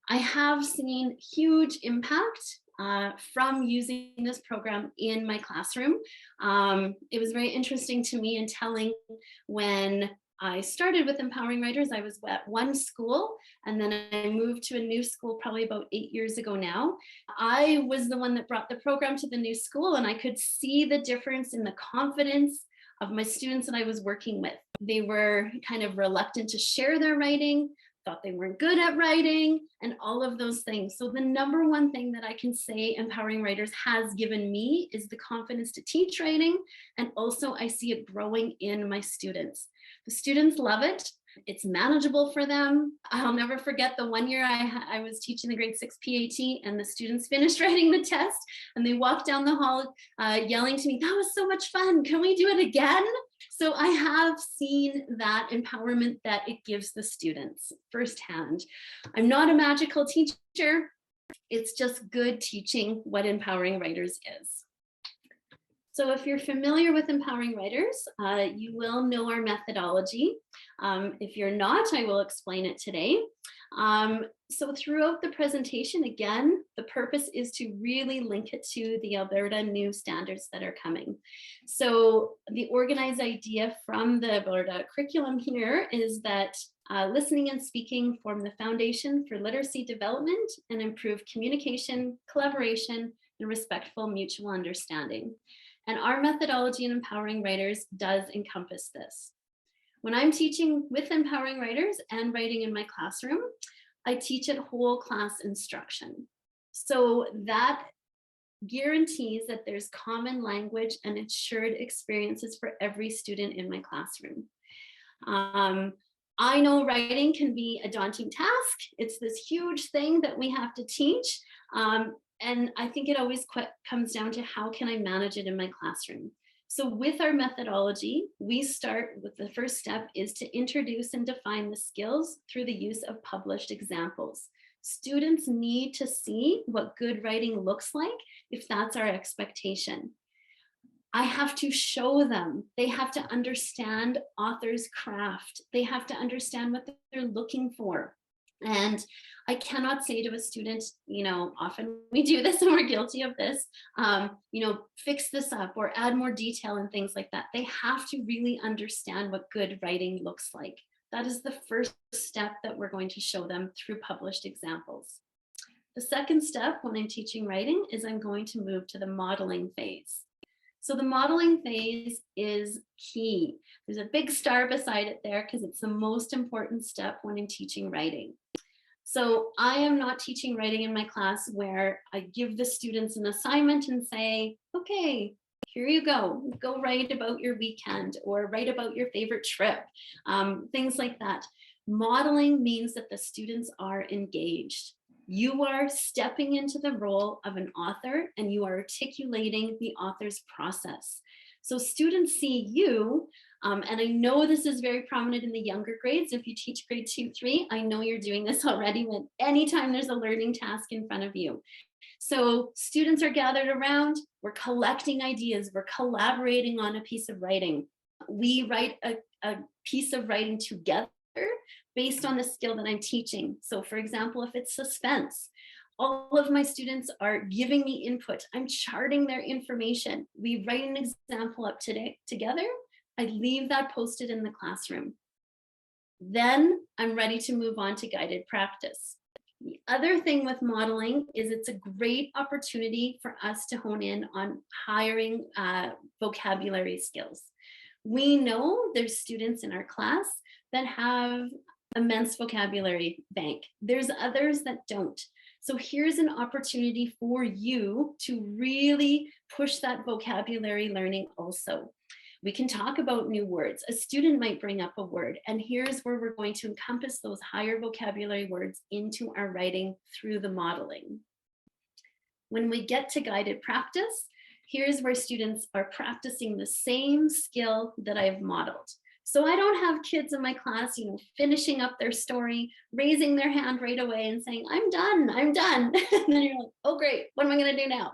I have seen huge impact from using this program in my classroom. It was very interesting to me and telling when I started with Empowering Writers. I was at one school and then I moved to a new school probably about 8 years ago now. I was the one that brought the program to the new school, and I could see the difference in the confidence of my students that I was working with. They were kind of reluctant to share their writing, thought they weren't good at writing, and all of those things. So the number one thing that I can say Empowering Writers has given me is the confidence to teach writing. And also I see it growing in my students. The students love it. It's manageable for them. I'll never forget the one year I was teaching the grade 6 PAT, and the students finished writing the test and they walked down the hall yelling to me, "That was so much fun. Can we do it again?" So I have seen that empowerment that it gives the students firsthand. I'm not a magical teacher. It's just good teaching what Empowering Writers is. So if you're familiar with Empowering Writers, you will know our methodology. If you're not, I will explain it today. So throughout the presentation, again, the purpose is to really link it to the Alberta new standards that are coming. So the organized idea from the Alberta curriculum here is that listening and speaking form the foundation for literacy development and improve communication, collaboration, and respectful mutual understanding. And our methodology in Empowering Writers does encompass this. When I'm teaching with Empowering Writers and writing in my classroom, I teach it whole class instruction. So that guarantees that there's common language and it's shared experiences for every student in my classroom. I know writing can be a daunting task. It's this huge thing that we have to teach. And I think it always comes down to how can I manage it in my classroom? So with our methodology, we start with the first step is to introduce and define the skills through the use of published examples. Students need to see what good writing looks like if that's our expectation. I have to show them. They have to understand author's craft. They have to understand what they're looking for. And I cannot say to a student, often we do this and we're guilty of this, fix this up or add more detail and things like that. They have to really understand what good writing looks like. That is the first step that we're going to show them through published examples. The second step when I'm teaching writing is I'm going to move to the modeling phase. So the modeling phase is key. There's a big star beside it there because it's the most important step when I'm teaching writing. So I am not teaching writing in my class where I give the students an assignment and say, okay, here you go write about your weekend or write about your favorite trip, things like that. Modeling means that the students are engaged. You are stepping into the role of an author and you are articulating the author's process. So students see you, and I know this is very prominent in the younger grades. If you teach grade 2, 3, I know you're doing this already when anytime there's a learning task in front of you. So students are gathered around, we're collecting ideas, we're collaborating on a piece of writing. We write a piece of writing together based on the skill that I'm teaching. So for example, if it's suspense, all of my students are giving me input. I'm charting their information. We write an example up together. I leave that posted in the classroom. Then I'm ready to move on to guided practice. The other thing with modeling is it's a great opportunity for us to hone in on hiring vocabulary skills. We know there's students in our class that have immense vocabulary bank. There's others that don't. So here's an opportunity for you to really push that vocabulary learning also. We can talk about new words. A student might bring up a word, and here's where we're going to encompass those higher vocabulary words into our writing through the modeling. When we get to guided practice, here's where students are practicing the same skill that I've modeled. So I don't have kids in my class, finishing up their story, raising their hand right away and saying, I'm done. And then you're like, oh, great. What am I going to do now?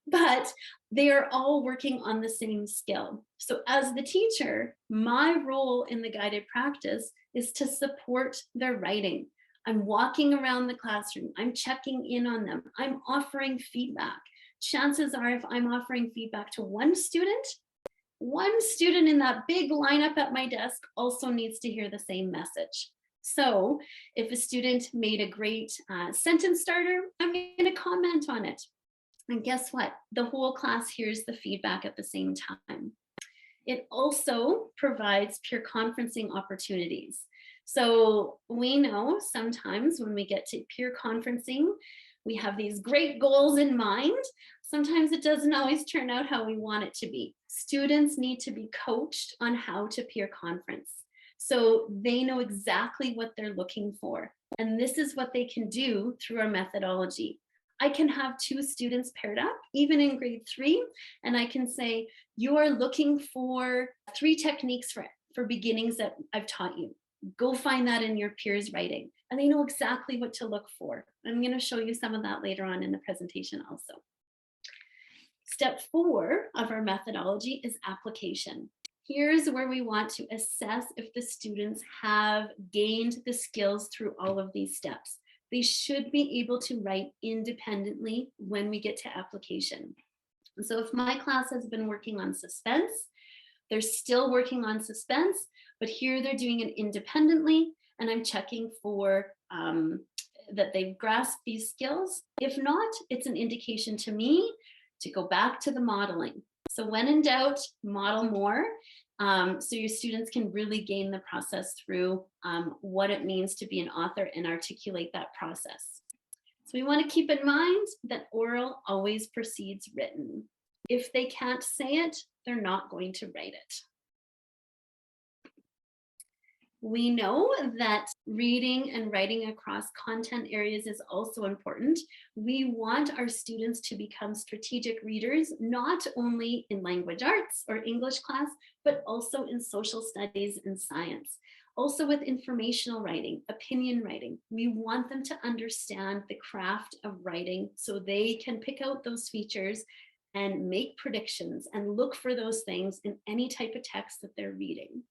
But they are all working on the same skill. So as the teacher, my role in the guided practice is to support their writing. I'm walking around the classroom. I'm checking in on them. I'm offering feedback. Chances are if I'm offering feedback to one student in that big lineup at my desk also needs to hear the same message. So if a student made a great sentence starter, I'm going to comment on it. And guess what? The whole class hears the feedback at the same time. It also provides peer conferencing opportunities. So we know sometimes when we get to peer conferencing, we have these great goals in mind. Sometimes it doesn't always turn out how we want it to be. Students need to be coached on how to peer conference, so they know exactly what they're looking for. And this is what they can do through our methodology. I can have two students paired up, even in grade 3, and I can say, you are looking for 3 techniques for beginnings that I've taught you. Go find that in your peers' writing. And they know exactly what to look for. I'm going to show you some of that later on in the presentation also. Step 4 of our methodology is application. Here's where we want to assess if the students have gained the skills through all of these steps. They should be able to write independently when we get to application. So if my class has been working on suspense, they're still working on suspense, but here they're doing it independently, and I'm checking for that they've grasped these skills. If not, it's an indication to me to go back to the modeling. So when in doubt, model more, so your students can really gain the process through what it means to be an author and articulate that process. So we want to keep in mind that oral always precedes written. If they can't say it, they're not going to write it. We know that reading and writing across content areas is also important. We want our students to become strategic readers, not only in language arts or English class, but also in social studies and science. Also with informational writing, opinion writing, we want them to understand the craft of writing so they can pick out those features and make predictions and look for those things in any type of text that they're reading.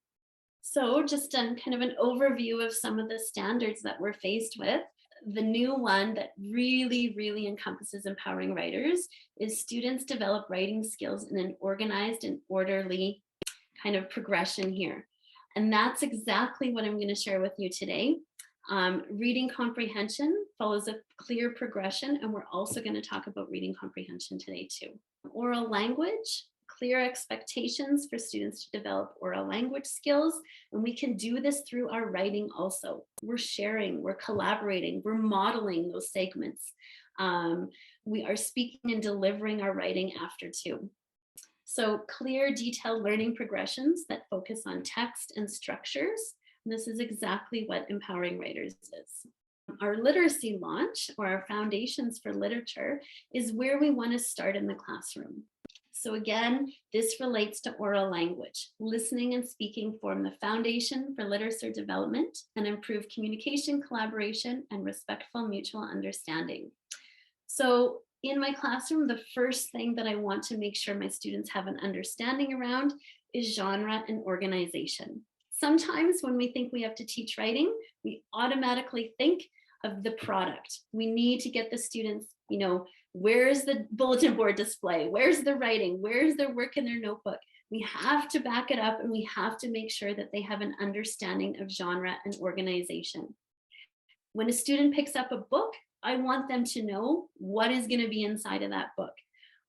So just kind of an overview of some of the standards that we're faced with. The new one that really encompasses empowering writers is students develop writing skills in an organized and orderly kind of progression here. And that's exactly what I'm going to share with you today. Reading comprehension follows a clear progression, and we're also going to talk about reading comprehension today too. Oral language, clear expectations for students to develop oral language skills, and we can do this through our writing also. We're sharing, we're collaborating, we're modeling those segments. We are speaking and delivering our writing after too. So clear, detailed learning progressions that focus on text and structures. And this is exactly what empowering writers is. Our literacy launch, or our foundations for literature, is where we want to start in the classroom. So again, this relates to oral language. Listening and speaking form the foundation for literature development and improve communication, collaboration, and respectful mutual understanding. So in my classroom, the first thing that I want to make sure my students have an understanding around is genre and organization. Sometimes when we think we have to teach writing, we automatically think of the product. We need to get the students, where's the bulletin board display? Where's the writing? Where's their work in their notebook? We have to back it up, and we have to make sure that they have an understanding of genre and organization. When a student picks up a book, I want them to know what is going to be inside of that book.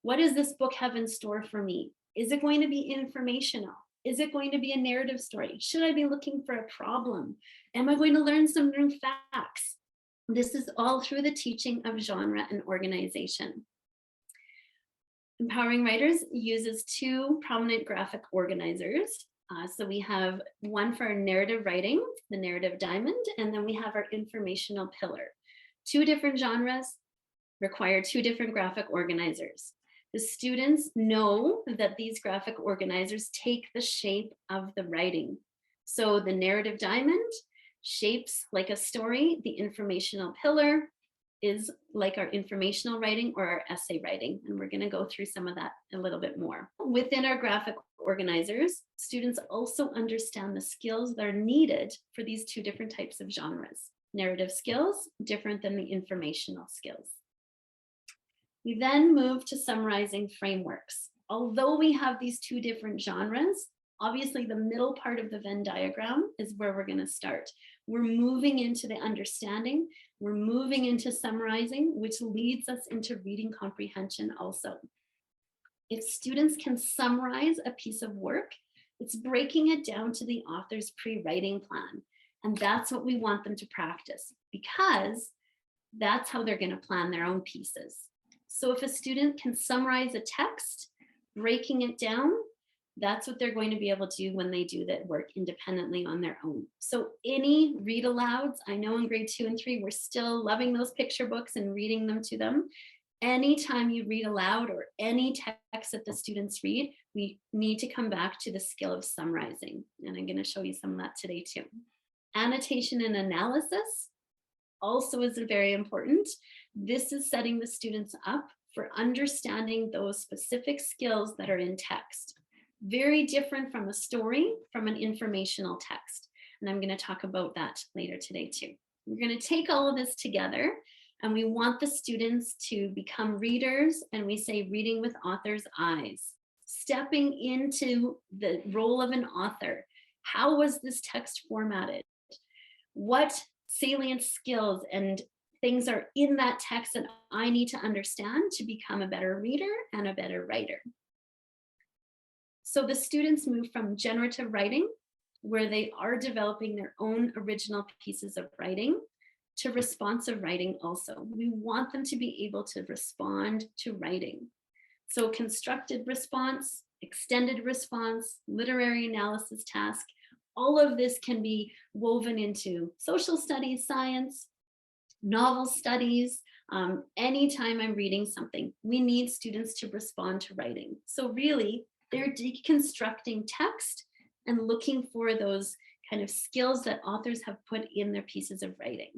What does this book have in store for me? Is it going to be informational? Is it going to be a narrative story? Should I be looking for a problem? Am I going to learn some new facts? This is all through the teaching of genre and organization. Empowering Writers uses 2 prominent graphic organizers. So we have one for our narrative writing, the narrative diamond, and then we have our informational pillar. 2 different genres require 2 different graphic organizers. The students know that these graphic organizers take the shape of the writing. So the narrative diamond shapes like a story. The informational pillar is like our informational writing or our essay writing. And we're going to go through some of that a little bit more. Within our graphic organizers, students also understand the skills that are needed for these 2 different types of genres. Narrative skills, different than the informational skills. We then move to summarizing frameworks. Although we have these two different genres, obviously the middle part of the Venn diagram is where we're going to start. We're moving into the understanding, we're moving into summarizing, which leads us into reading comprehension also. If students can summarize a piece of work, it's breaking it down to the author's pre-writing plan. And that's what we want them to practice, because that's how they're going to plan their own pieces. So if a student can summarize a text, breaking it down, that's what they're going to be able to do when they do that work independently on their own. So any read alouds, I know in grade 2 and 3, we're still loving those picture books and reading them to them. Anytime you read aloud or any text that the students read, we need to come back to the skill of summarizing. And I'm going to show you some of that today too. Annotation and analysis also is very important. This is setting the students up for understanding those specific skills that are in text. Very different from a story, from an informational text. And I'm going to talk about that later today too. We're going to take all of this together, and we want the students to become readers, and we say reading with author's eyes, stepping into the role of an author. How was this text formatted? What salient skills and things are in that text that I need to understand to become a better reader and a better writer? So the students move from generative writing, where they are developing their own original pieces of writing, to responsive writing also. We want them to be able to respond to writing. So constructed response, extended response, literary analysis task, all of this can be woven into social studies, science, novel studies. Anytime I'm reading something, we need students to respond to writing. So really, they're deconstructing text and looking for those kind of skills that authors have put in their pieces of writing.